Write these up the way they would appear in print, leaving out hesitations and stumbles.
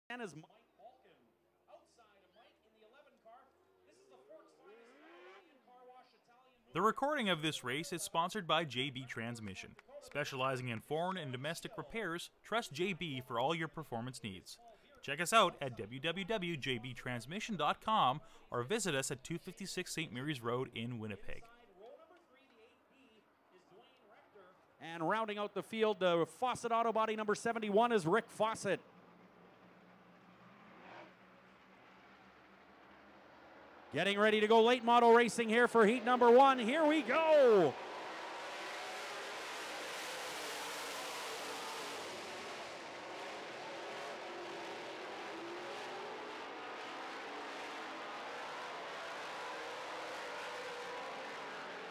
And is Mike Balkin. Outside of Mike in the 11 car. This is the Forks finest Italian car wash Italian. The recording of this race is sponsored by JB Transmission. Specializing in foreign and domestic repairs, trust JB for all your performance needs. Check us out at www.jbtransmission.com or visit us at 256 St. Mary's Road in Winnipeg. And rounding out the field, the Fawcett Auto Body number 71 is Rick Fawcett. Getting ready to go late model racing here for heat number 1. Here we go.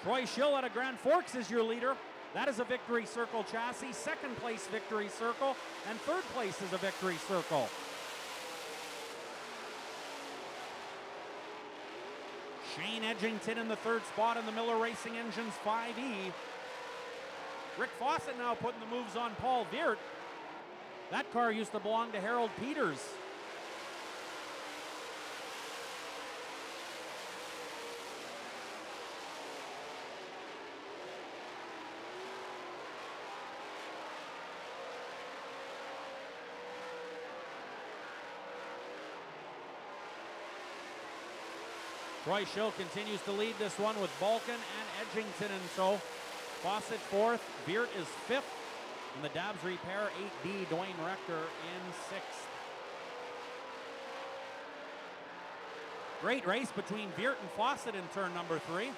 Troy Schill out of Grand Forks is your leader. That is a Victory Circle chassis. Second place Victory Circle. And third place is a Victory Circle. Shane Edgington in the third spot in the Miller Racing Engines 5E. Rick Fawcett now putting the moves on Paul Veert. That car used to belong to Harold Peters. Troy Schill continues to lead this one with Balkin and Edgington, and so Fawcett fourth, Veert is fifth, and the Dabs Repair 8D, Dwayne Rector in sixth. Great race between Veert and Fawcett in turn number 3.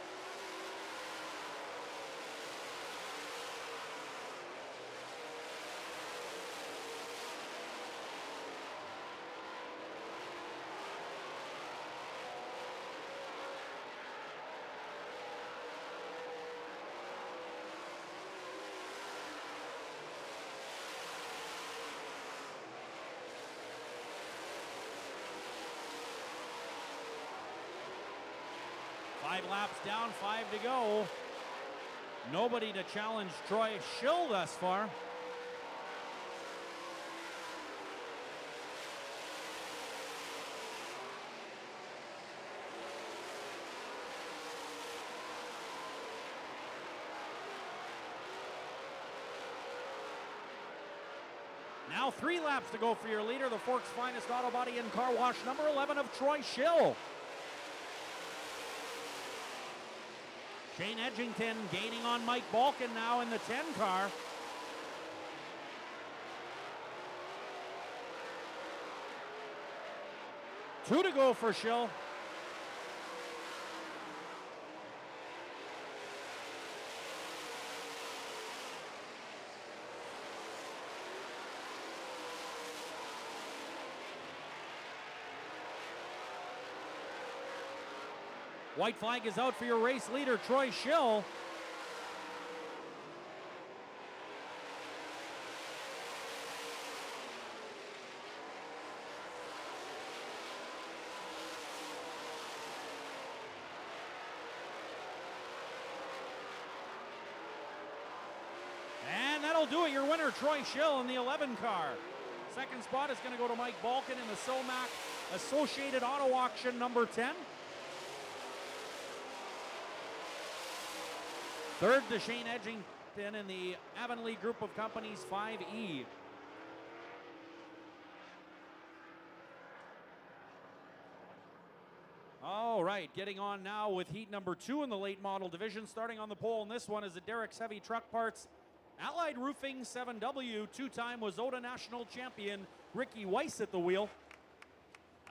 Five laps down, 5 to go. Nobody to challenge Troy Schill thus far. Now 3 laps to go for your leader, the Forks finest auto body and car wash, number 11 of Troy Schill. Shane Edgington gaining on Mike Balkin now in the 10 car. Two to go for Schill. White flag is out for your race leader, Troy Schill. And that'll do it. Your winner, Troy Schill in the 11 car. Second spot is going to go to Mike Balkin in the SOMAC Associated Auto Auction number 10. Third to Shane Edgington in the Avonlea Group of Companies 5E. All right, getting on now with heat number 2 in the late model division. Starting on the pole in this one is the Derek's Heavy Truck Parts Allied Roofing 7W. Two-time Wazota National Champion Ricky Weiss at the wheel.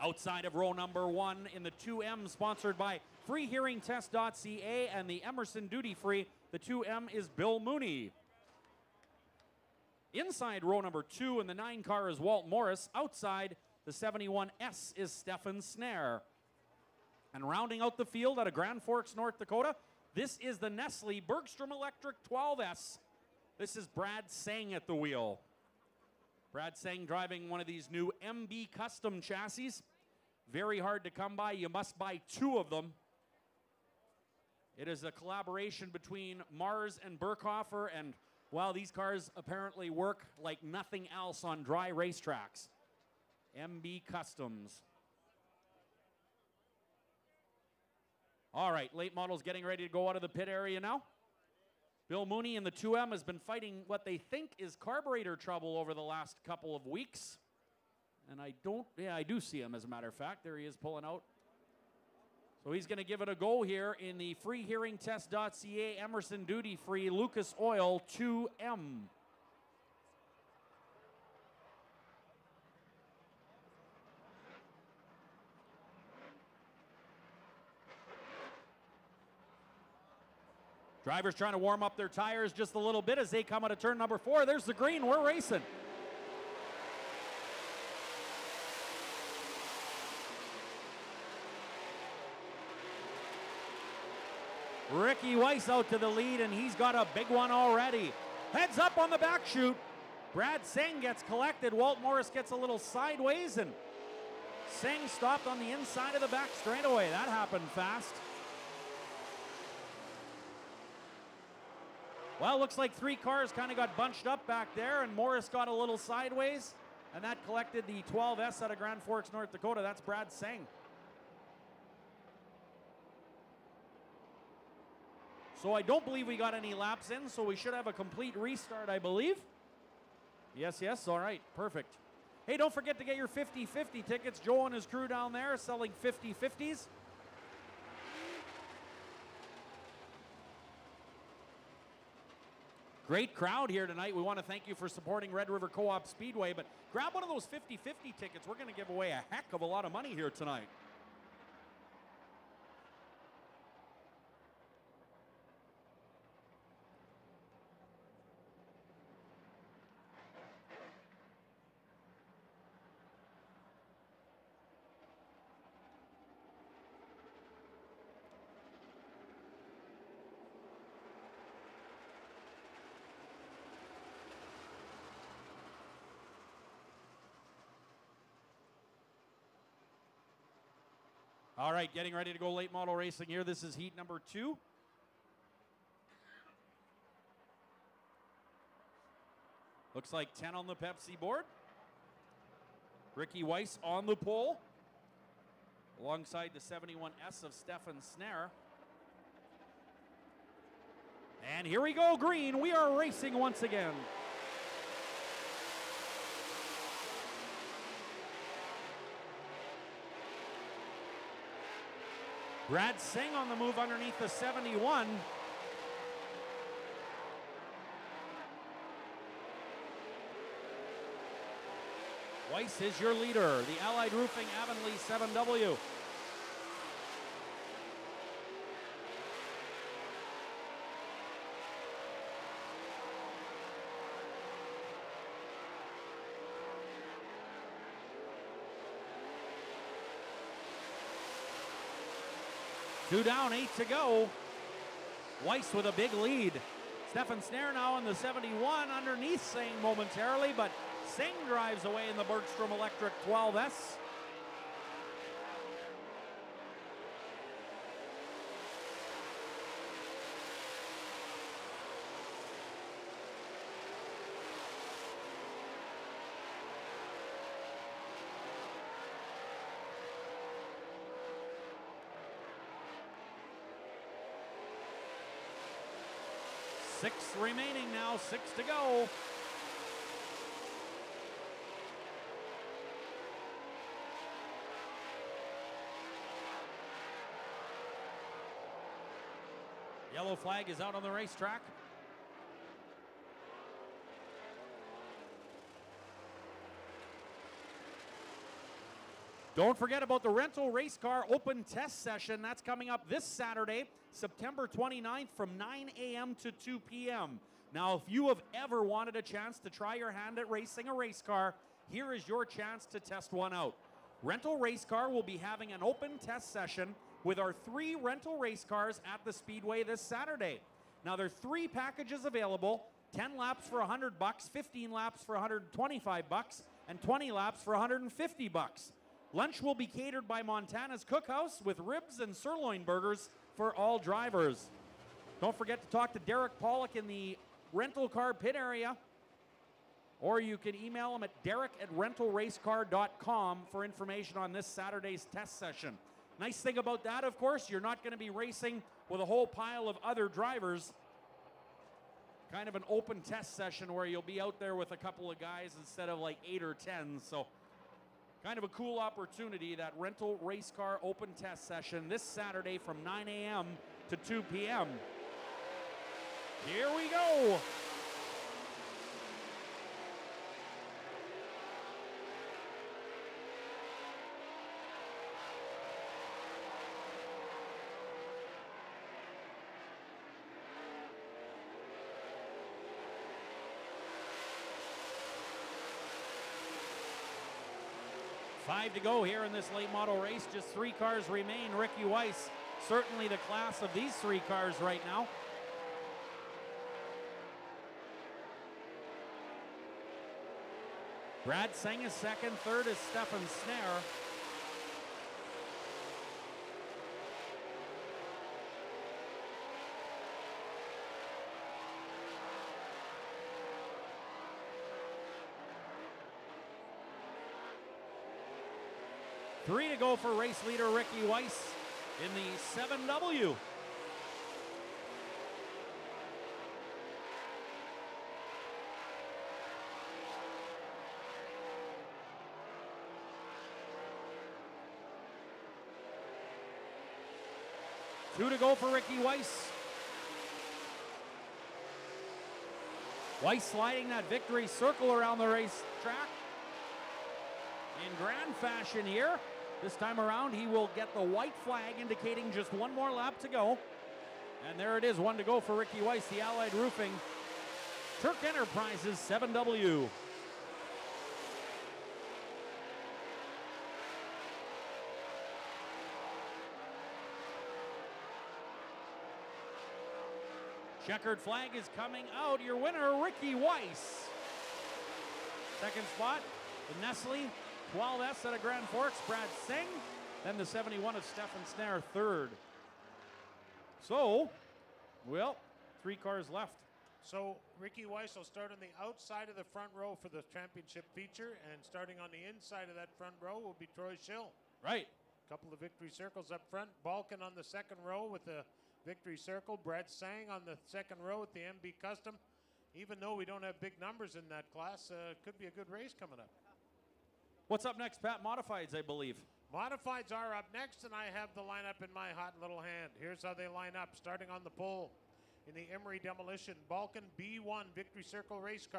Outside of row number 1 in the 2M, sponsored by freehearingtest.ca and the Emerson Duty Free. The 2M is Bill Mooney. Inside row number 2 in the 9 car is Walt Morris. Outside the 71S is Stefan Snare. And rounding out the field out of Grand Forks, North Dakota, this is the Nestle Bergstrom Electric 12S. This is Brad Sang at the wheel. Brad Sang driving one of these new MB custom chassis. Very hard to come by. You must buy 2 of them. It is a collaboration between Mars and Burkhofer, and well, these cars apparently work like nothing else on dry racetracks. MB Customs. All right, late models getting ready to go out of the pit area now. Bill Mooney in the 2M has been fighting what they think is carburetor trouble over the last couple of weeks. And I do see him, as a matter of fact. There he is pulling out. So he's going to give it a go here in the freehearingtest.ca Emerson Duty Free Lucas Oil 2M. Drivers trying to warm up their tires just a little bit as they come out of turn number 4. There's the green. We're racing. Ricky Weiss out to the lead, and he's got a big one already. Heads up on the back chute. Brad Singh gets collected. Walt Morris gets a little sideways, and Singh stopped on the inside of the back straightaway. That happened fast. Well, looks like 3 cars kind of got bunched up back there, and Morris got a little sideways, and that collected the 12S out of Grand Forks, North Dakota. That's Brad Singh. So I don't believe we got any laps in, so we should have a complete restart, I believe. Yes, all right, perfect. Hey, don't forget to get your 50-50 tickets. Joe and his crew down there selling 50-50s. Great crowd here tonight. We want to thank you for supporting Red River Co-op Speedway, but grab one of those 50-50 tickets. We're going to give away a heck of a lot of money here tonight. All right, getting ready to go late model racing here. This is heat number 2. Looks like 10 on the Pepsi board. Ricky Weiss on the pole, alongside the 71S of Stefan Snare. And here we go, green. We are racing once again. Brad Singh on the move underneath the 71. Weiss is your leader, the Allied Roofing Avonlea 7W. Two down, 8 to go. Weiss with a big lead. Stefan Snare now on the 71 underneath Singh momentarily, but Singh drives away in the Bergstrom Electric 12S. Six remaining now, 6 to go. Yellow flag is out on the racetrack. Don't forget about the rental race car open test session. That's coming up this Saturday, September 29th from 9 a.m. to 2 p.m. Now, if you have ever wanted a chance to try your hand at racing a race car, here is your chance to test one out. Rental Race Car will be having an open test session with our 3 rental race cars at the Speedway this Saturday. Now, there are 3 packages available: 10 laps for $100, 15 laps for $125, and 20 laps for $150. Lunch will be catered by Montana's Cookhouse with ribs and sirloin burgers for all drivers. Don't forget to talk to Derek Pollock in the rental car pit area. or you can email him at derek@rentalracecar.com for information on this Saturday's test session. Nice thing about that, of course, you're not going to be racing with a whole pile of other drivers. Kind of an open test session where you'll be out there with a couple of guys instead of like 8 or 10. So kind of a cool opportunity, that rental race car open test session this Saturday from 9 a.m. to 2 p.m. Here we go. Five to go here in this late model race. Just 3 cars remain. Ricky Weiss, certainly the class of these 3 cars right now. Brad Seng is second. Third is Stefan Snare. Three to go for race leader Ricky Weiss in the 7W. Two to go for Ricky Weiss. Weiss sliding that victory circle around the racetrack in grand fashion here. This time around, he will get the white flag indicating just one more lap to go. And there it is, 1 to go for Ricky Weiss, the Allied Roofing Turk Enterprises 7W. Checkered flag is coming out. Your winner, Ricky Weiss. Second spot, the Nestle 12S out of Grand Forks, Brad Seng. Then the 71 of Stefan Snare, third. So, well, 3 cars left. So Ricky Weiss will start on the outside of the front row for the championship feature, and starting on the inside of that front row will be Troy Schill. Right. Couple of victory circles up front. Balkan on the second row with the victory circle. Brad Sang on the second row with the MB Custom. Even though we don't have big numbers in that class, could be a good race coming up. What's up next, Pat? Modifieds, I believe. Modifieds are up next, and I have the lineup in my hot little hand. Here's how they line up, starting on the pole. In the Emery Demolition, Balkan B1 Victory Circle race car.